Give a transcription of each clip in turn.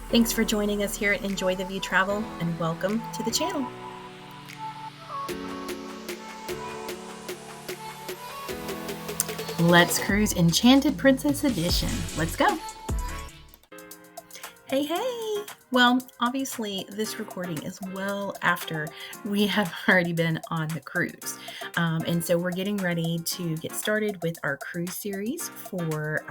Thanks for joining us here at Enjoy the View Travel, and welcome to the channel. Let's cruise Enchanted Princess Edition. Let's go. Hey. Well, obviously this recording is well after we have already been on the cruise. And so we're getting ready to get started with our cruise series for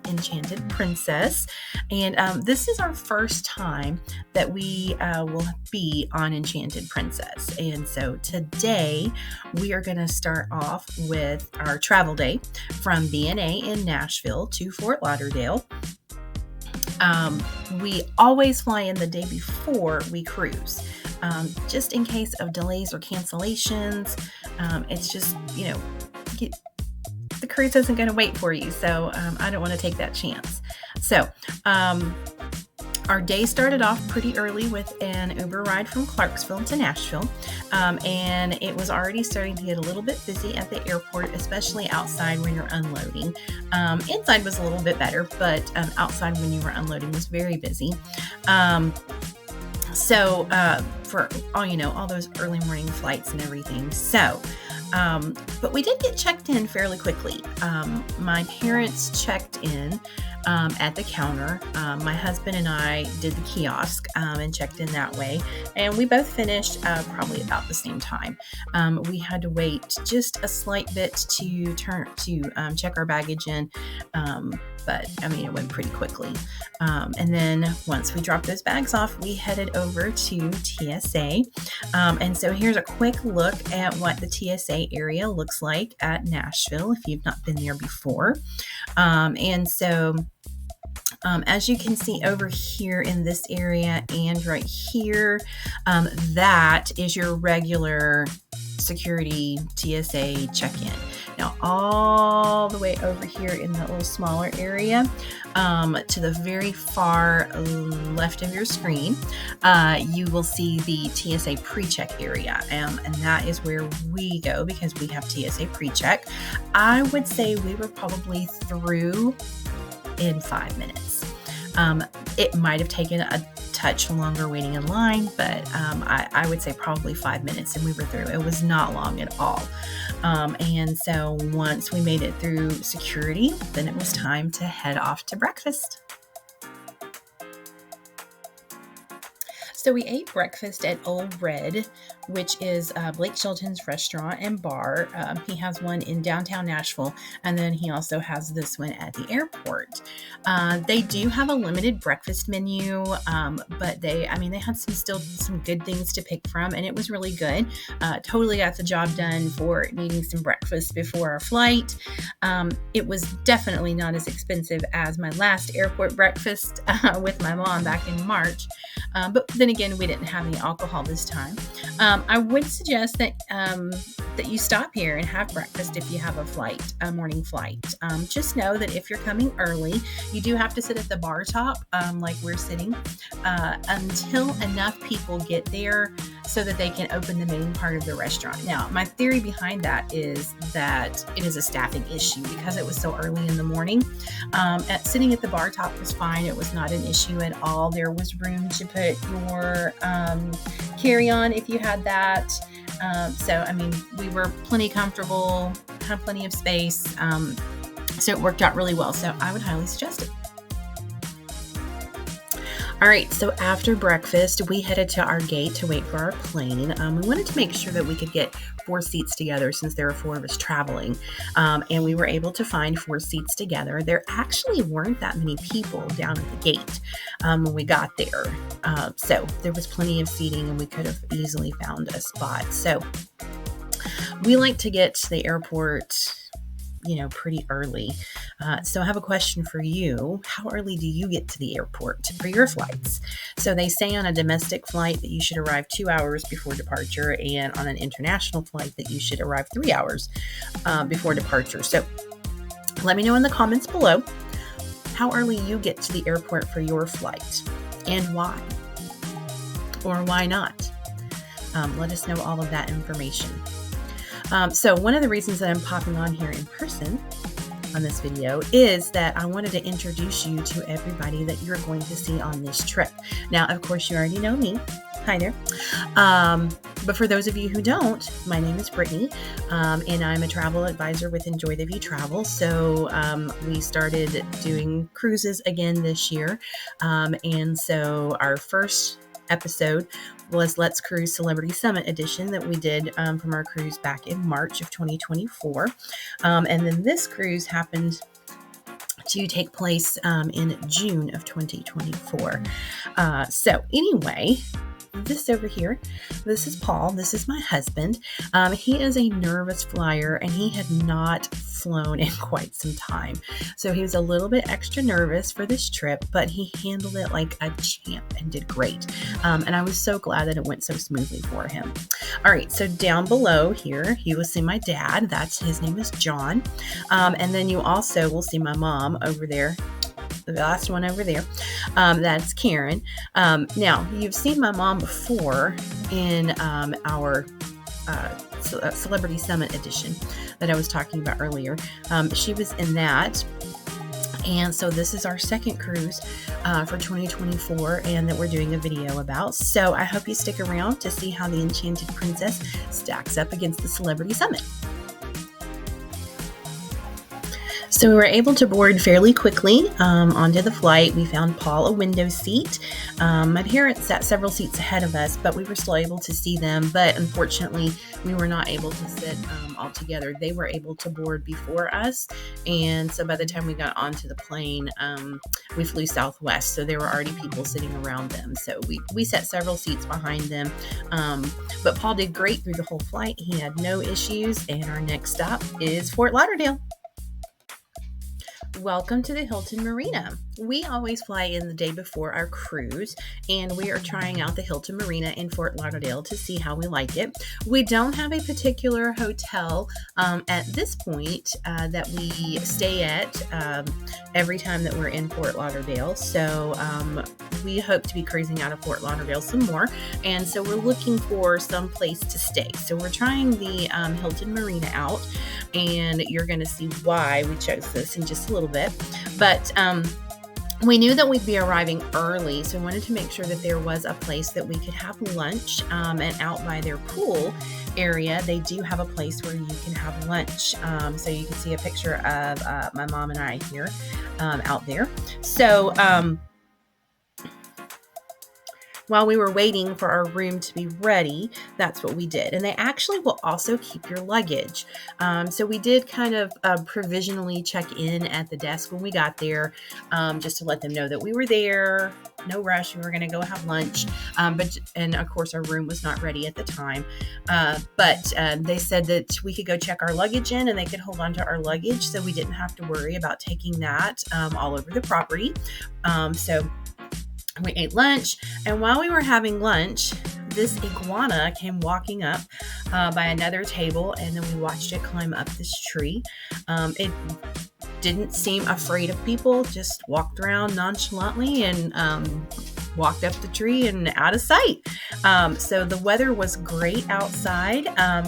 Enchanted Princess. And this is our first time that we will be on Enchanted Princess. And so today we are going to start off with our travel day from B&A in Nashville to Fort Lauderdale. We always fly in the day before we cruise, just in case of delays or cancellations. It's just, the cruise isn't going to wait for you. So I don't want to take that chance. So our day started off pretty early with an Uber ride from Clarksville to Nashville, and it was already starting to get a little bit busy at the airport, especially outside when you're unloading. Inside was a little bit better, but outside when you were unloading was very busy. So for all those early morning flights and everything. So, but we did get checked in fairly quickly. My parents checked in at the counter. My husband and I did the kiosk and checked in that way. And we both finished probably about the same time. We had to wait just a slight bit to check our baggage in. But it went pretty quickly. And then once we dropped those bags off, we headed over to TSA. And so here's a quick look at what the TSA area looks like at Nashville, if you've not been there before. As you can see over here in this area and right here, that is your regular security TSA check-in. Now, all the way over here in that little smaller area, to the very far left of your screen, you will see the TSA pre-check area, and that is where we go because we have TSA pre-check. I would say we were probably through in 5 minutes. It might have taken a touch longer waiting in line, but I would say probably 5 minutes and we were through. It was not long at all. And so once we made it through security, then it was time to head off to breakfast. So we ate breakfast at Old Red, which is Blake Shelton's restaurant and bar. He has one in downtown Nashville, and then he also has this one at the airport. They do have a limited breakfast menu, but they had some good things to pick from, and it was really good. Totally got the job done for needing some breakfast before our flight. It was definitely not as expensive as my last airport breakfast with my mom back in March, but then again, we didn't have any alcohol this time. I would suggest that you stop here and have breakfast if you have a morning flight. Just know that if you're coming early, you do have to sit at the bar top, like we're sitting, until enough people get there so that they can open the main part of the restaurant. Now, my theory behind that is that it is a staffing issue because it was so early in the morning. Sitting at the bar top was fine. It was not an issue at all. There was room to put your carry-on if you had that. We were plenty comfortable, had plenty of space. So it worked out really well. So I would highly suggest it. All right, so after breakfast, we headed to our gate to wait for our plane. We wanted to make sure that we could get 4 seats together since there were 4 of us traveling. And we were able to find 4 seats together. There actually weren't that many people down at the gate when we got there. So there was plenty of seating and we could have easily found a spot. So we like to get to the airport pretty early. So I have a question for you. How early do you get to the airport for your flights? So they say on a domestic flight that you should arrive 2 hours before departure, and on an international flight that you should arrive 3 hours before departure. So let me know in the comments below how early you get to the airport for your flight and why, or why not. Let us know all of that information. So one of the reasons that I'm popping on here in person on this video is that I wanted to introduce you to everybody that you're going to see on this trip. Now, of course, you already know me. Hi there. But for those of you who don't, my name is Brittany, and I'm a travel advisor with Enjoy the View Travel. So we started doing cruises again this year. And so our first episode was Let's Cruise Celebrity Summit Edition that we did from our cruise back in March of 2024. And then this cruise happened to take place in June of 2024. So anyway, this over here, this is Paul. This is my husband. He is a nervous flyer and he had not flown in quite some time. So he was a little bit extra nervous for this trip, but he handled it like a champ and did great. And I was so glad that it went so smoothly for him. All right, so down below here, you will see my dad. His name is John. And then you also will see my mom over there. The last one over there, that's Karen. Now, you've seen my mom before in our Celebrity Summit edition that I was talking about earlier. She was in that. And so this is our second cruise for 2024 and that we're doing a video about. So I hope you stick around to see how the Enchanted Princess stacks up against the Celebrity Summit. So we were able to board fairly quickly onto the flight. We found Paul a window seat. My parents sat several seats ahead of us, but we were still able to see them. But unfortunately, we were not able to sit all together. They were able to board before us. And so by the time we got onto the plane, we flew Southwest. So there were already people sitting around them. So we sat several seats behind them. But Paul did great through the whole flight. He had no issues. And our next stop is Fort Lauderdale. Welcome to the Hilton Marina. We always fly in the day before our cruise, and we are trying out the Hilton Marina in Fort Lauderdale to see how we like it. We don't have a particular hotel at this point that we stay at every time that we're in Fort Lauderdale. So we hope to be cruising out of Fort Lauderdale some more, and so we're looking for some place to stay. So we're trying the Hilton Marina out, and you're going to see why we chose this in just a little bit. But we knew that we'd be arriving early, so we wanted to make sure that there was a place that we could have lunch. And out by their pool area, they do have a place where you can have lunch. So you can see a picture of my mom and I here out there. So while we were waiting for our room to be ready, that's what we did. And they actually will also keep your luggage. So we did kind of provisionally check in at the desk when we got there, just to let them know that we were there. No rush. We were going to go have lunch. And of course, our room was not ready at the time. But they said that we could go check our luggage in and they could hold on to our luggage. So we didn't have to worry about taking that all over the property. So we ate lunch, and while we were having lunch, this iguana came walking up by another table, and then we watched it climb up this tree. It didn't seem afraid of people, just walked around nonchalantly and walked up the tree and out of sight. So the weather was great outside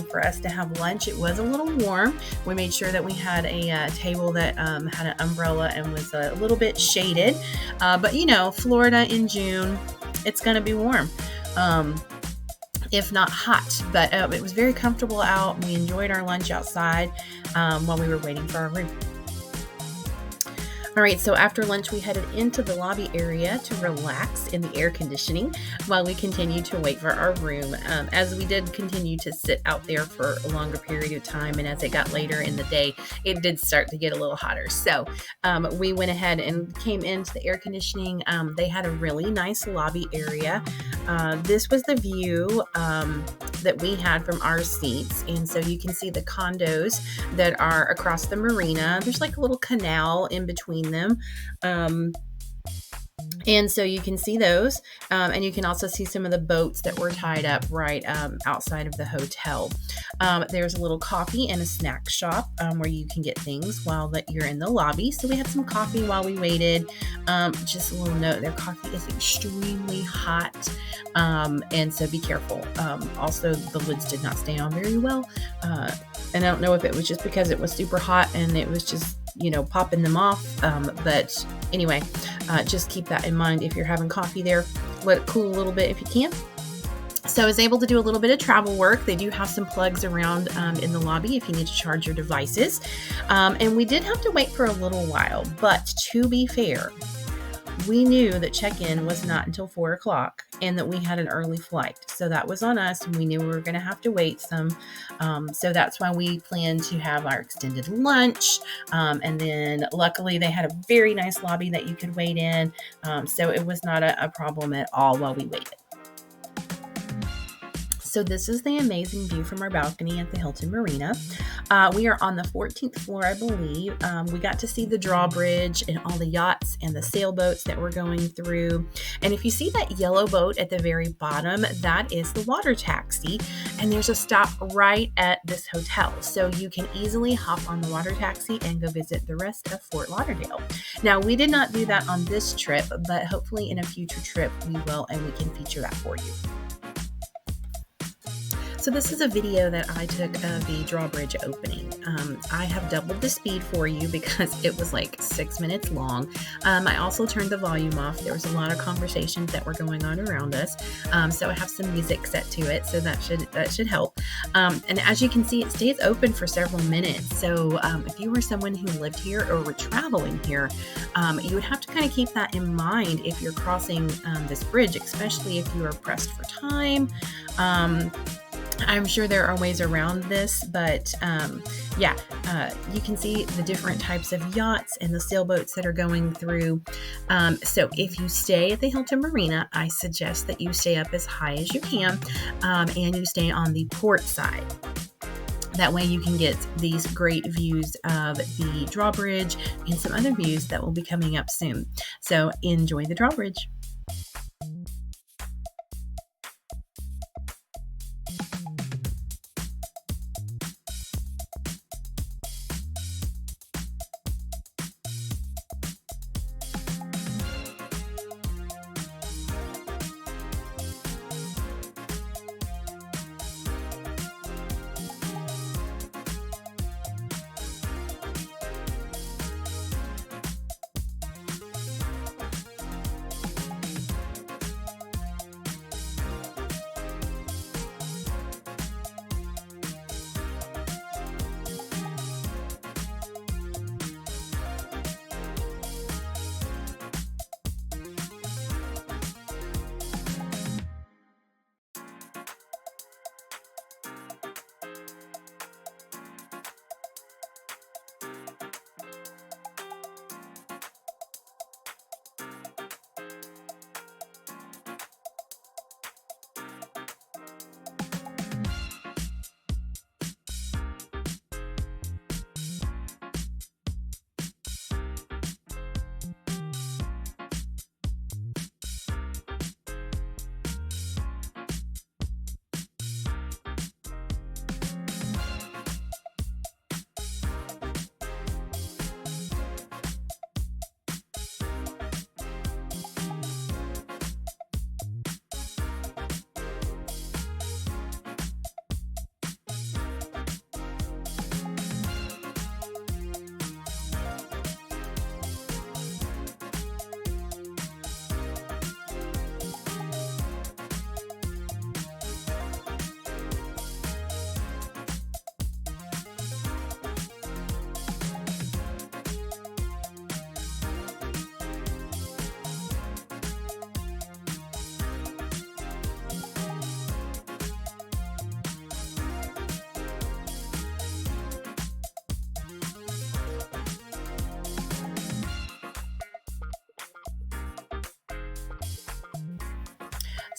for us to have lunch. It was a little warm. We made sure that we had a table that had an umbrella and was a little bit shaded. But you know, Florida in June, it's going to be warm. If not hot, but it was very comfortable out. We enjoyed our lunch outside while we were waiting for our room. All right, so after lunch, we headed into the lobby area to relax in the air conditioning while we continued to wait for our room. As we did continue to sit out there for a longer period of time, and as it got later in the day, it did start to get a little hotter. So we went ahead and came into the air conditioning. They had a really nice lobby area. This was the view that we had from our seats. And so you can see the condos that are across the marina. There's like a little canal in between them. And so you can see those, and you can also see some of the boats that were tied up right outside of the hotel. There's a little coffee and a snack shop where you can get things while that you're in the lobby. So we had some coffee while we waited. Just a little note, their coffee is extremely hot, and so be careful. Also, the lids did not stay on very well. And I don't know if it was just because it was super hot and it was just popping them off. But anyway, just keep that in mind if you're having coffee there. Let it cool a little bit if you can. So I was able to do a little bit of travel work. They do have some plugs around in the lobby if you need to charge your devices. And we did have to wait for a little while, but to be fair, we knew that check-in was not until 4 o'clock and that we had an early flight. So that was on us, and we knew we were going to have to wait some. So that's why we planned to have our extended lunch. And then luckily they had a very nice lobby that you could wait in. So it was not a problem at all while we waited. So this is the amazing view from our balcony at the Hilton Marina. We are on the 14th floor, I believe. We got to see the drawbridge and all the yachts and the sailboats that we're going through. And if you see that yellow boat at the very bottom, that is the water taxi. And there's a stop right at this hotel. So you can easily hop on the water taxi and go visit the rest of Fort Lauderdale. Now, we did not do that on this trip, but hopefully in a future trip we will, and we can feature that for you. So this is a video that I took of the drawbridge opening. I have doubled the speed for you because it was like 6 minutes long. I also turned the volume off. There was a lot of conversations that were going on around us. So I have some music set to it, so that should help. And as you can see, it stays open for several minutes. So if you were someone who lived here or were traveling here, you would have to kind of keep that in mind if you're crossing this bridge, especially if you are pressed for time. I'm sure there are ways around this, but you can see the different types of yachts and the sailboats that are going through. So if you stay at the Hilton Marina, I suggest that you stay up as high as you can, and you stay on the port side. That way you can get these great views of the drawbridge and some other views that will be coming up soon. So enjoy the drawbridge.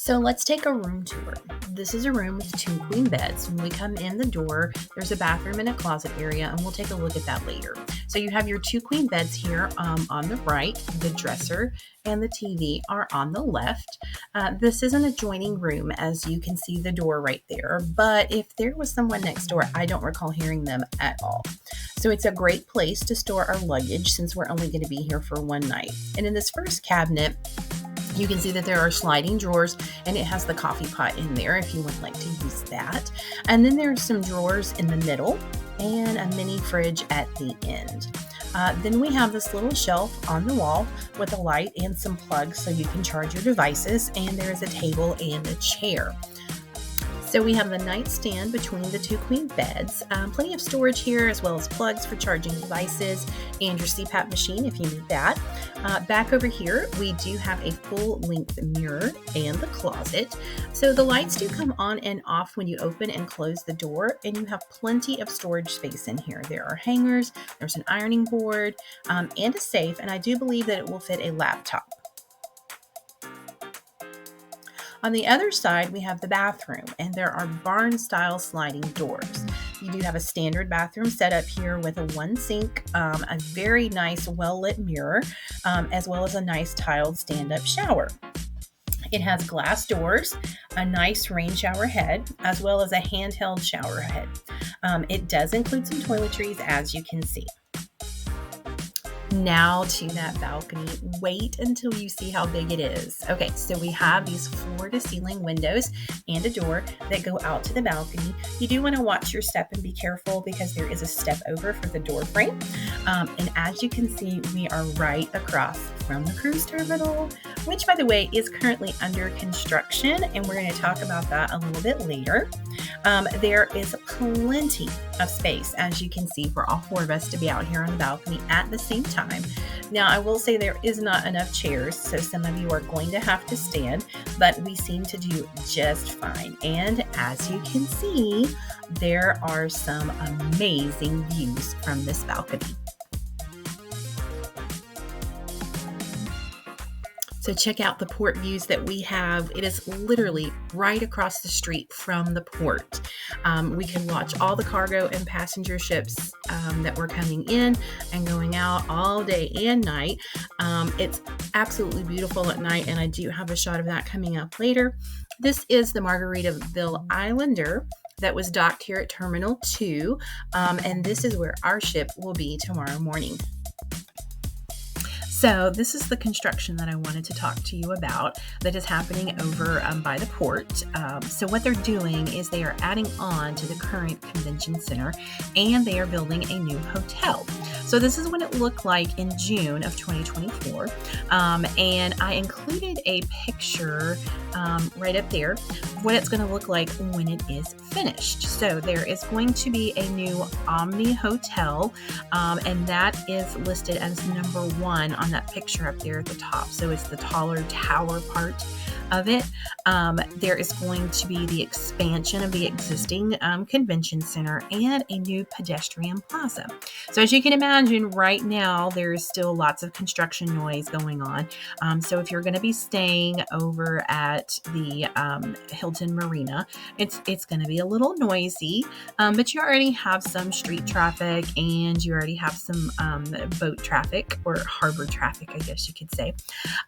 So let's take a room tour. This is a room with 2 queen beds. When we come in the door, there's a bathroom and a closet area, and we'll take a look at that later. So you have your 2 queen beds here on the right. The dresser and the TV are on the left. This is an adjoining room, as you can see the door right there. But if there was someone next door, I don't recall hearing them at all. So it's a great place to store our luggage since we're only going to be here for one night. And in this first cabinet, you can see that there are sliding drawers, and it has the coffee pot in there if you would like to use that. And then there are some drawers in the middle and a mini fridge at the end. Then we have this little shelf on the wall with a light and some plugs so you can charge your devices, and there is a table and a chair. So we have the nightstand between the two queen beds, plenty of storage here, as well as plugs for charging devices and your CPAP machine if you need that. Back over here, we do have a full-length mirror and the closet. So the lights do come on and off when you open and close the door, and you have plenty of storage space in here. There are hangers, there's an ironing board, and a safe, and I do believe that it will fit a laptop. On the other side, we have the bathroom, and there are barn-style sliding doors. You do have a standard bathroom set up here with a one sink, a very nice well-lit mirror, as well as a nice tiled stand-up shower. It has glass doors, a nice rain shower head, as well as a handheld shower head. It does include some toiletries, as you can see. Now to that balcony. Wait until you see how big it is. Okay, so we have these floor-to-ceiling windows and a door that go out to the balcony. You do want to watch your step and be careful because there is a step over for the door frame. And as you can see, we are right across from the cruise terminal, which, by the way, is currently under construction, and we're going to talk about that a little bit later. There is plenty of space, as you can see, for all four of us to be out here on the balcony at the same time. Now, I will say there is not enough chairs, so some of you are going to have to stand, but we seem to do just fine. And as you can see, there are some amazing views from this balcony. So check out the port views that we have. It is literally right across the street from the port. We can watch all the cargo and passenger ships that were coming in and going out all day and night. It's absolutely beautiful at night, and I do have a shot of that coming up later. This is the Margaritaville Islander that was docked here at Terminal 2, and this is where our ship will be tomorrow morning. So this is the construction that I wanted to talk to you about that is happening over by the port. So what they're doing is they are adding on to the current convention center, and they are building a new hotel. So this is what it looked like in June of 2024. And I included a picture right up there of what it's going to look like when it is finished. So there is going to be a new Omni Hotel, and that is listed as number 1 on that picture up there at the top. So it's the taller tower part of it. There is going to be the expansion of the existing convention center and a new pedestrian plaza. So as you can imagine, right now there's still lots of construction noise going on. So if you're going to be staying over at the Hilton Marina, it's going to be a little noisy, but you already have some street traffic, and you already have some boat traffic, or harbor traffic, I guess you could say.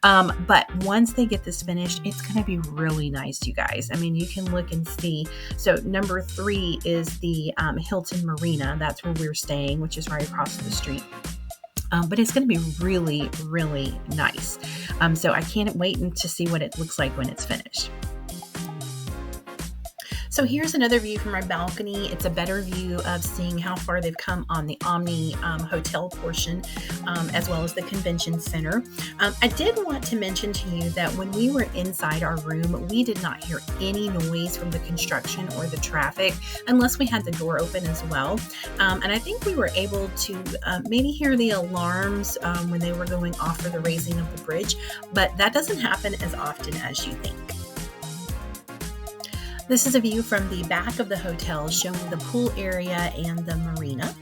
But once they get this finished, it's going to be really nice, you guys. I mean, you can look and see. So number 3 is the Hilton Marina. That's where we're staying, which is right across the street. But it's going to be really, really nice. So I can't wait to see what it looks like when it's finished. So here's another view from our balcony. It's a better view of seeing how far they've come on the Omni Hotel portion, as well as the convention center. I did want to mention to you that when we were inside our room, we did not hear any noise from the construction or the traffic, unless we had the door open as well. And I think we were able to maybe hear the alarms when they were going off for the raising of the bridge, but that doesn't happen as often as you think. This is a view from the back of the hotel showing the pool area and the marina.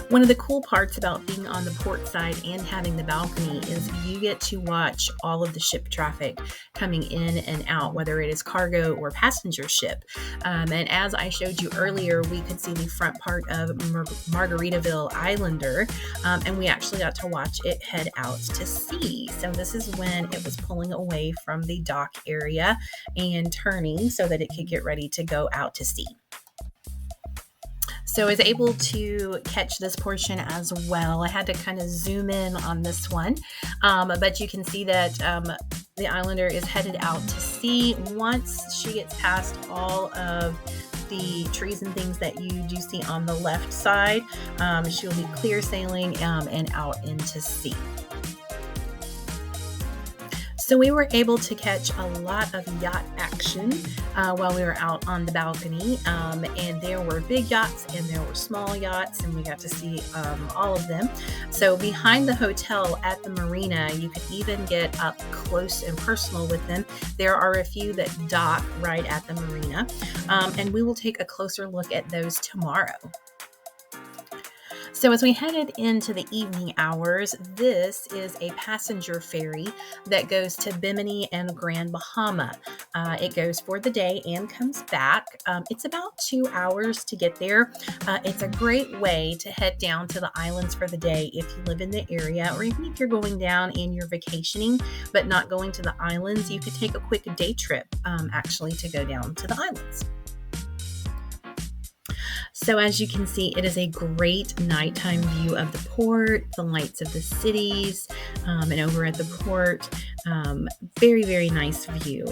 One of the cool parts about being on the port side and having the balcony is you get to watch all of the ship traffic coming in and out, whether it is cargo or passenger ship. And as I showed you earlier, we could see the front part of Margaritaville Islander, and we actually got to watch it head out to sea. So this is when it was pulling away from the dock area and turning so that it could get ready to go out to sea. So I was able to catch this portion as well. I had to kind of zoom in on this one, but you can see that the Islander is headed out to sea once she gets past all of the trees and things that you do see on the left side. She'll be clear sailing and out into sea. So we were able to catch a lot of yacht action while we were out on the balcony, and there were big yachts and there were small yachts, and we got to see all of them. So behind the hotel at the marina, you could even get up close and personal with them. There are a few that dock right at the marina, and we will take a closer look at those tomorrow. So as we headed into the evening hours, this is a passenger ferry that goes to Bimini and Grand Bahama. It goes for the day and comes back. It's about 2 hours to get there. It's a great way to head down to the islands for the day if you live in the area, or even if you're going down and you're vacationing but not going to the islands, you could take a quick day trip actually to go down to the islands. So as you can see, it is a great nighttime view of the port, the lights of the cities, and over at the port, very, very nice view.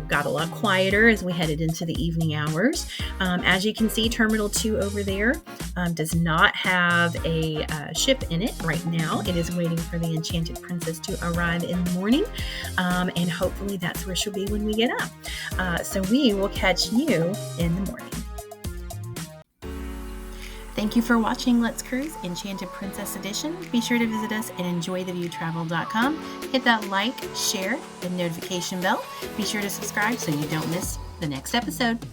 Got a lot quieter as we headed into the evening hours. As you can see, Terminal 2 over there does not have a ship in it right now. It is waiting for the Enchanted Princess to arrive in the morning, and hopefully that's where she'll be when we get up. So we will catch you in the morning. Thank you for watching Let's Cruise Enchanted Princess Edition. Be sure to visit us at enjoytheviewtravel.com. Hit that like, share, and notification bell. Be sure to subscribe so you don't miss the next episode.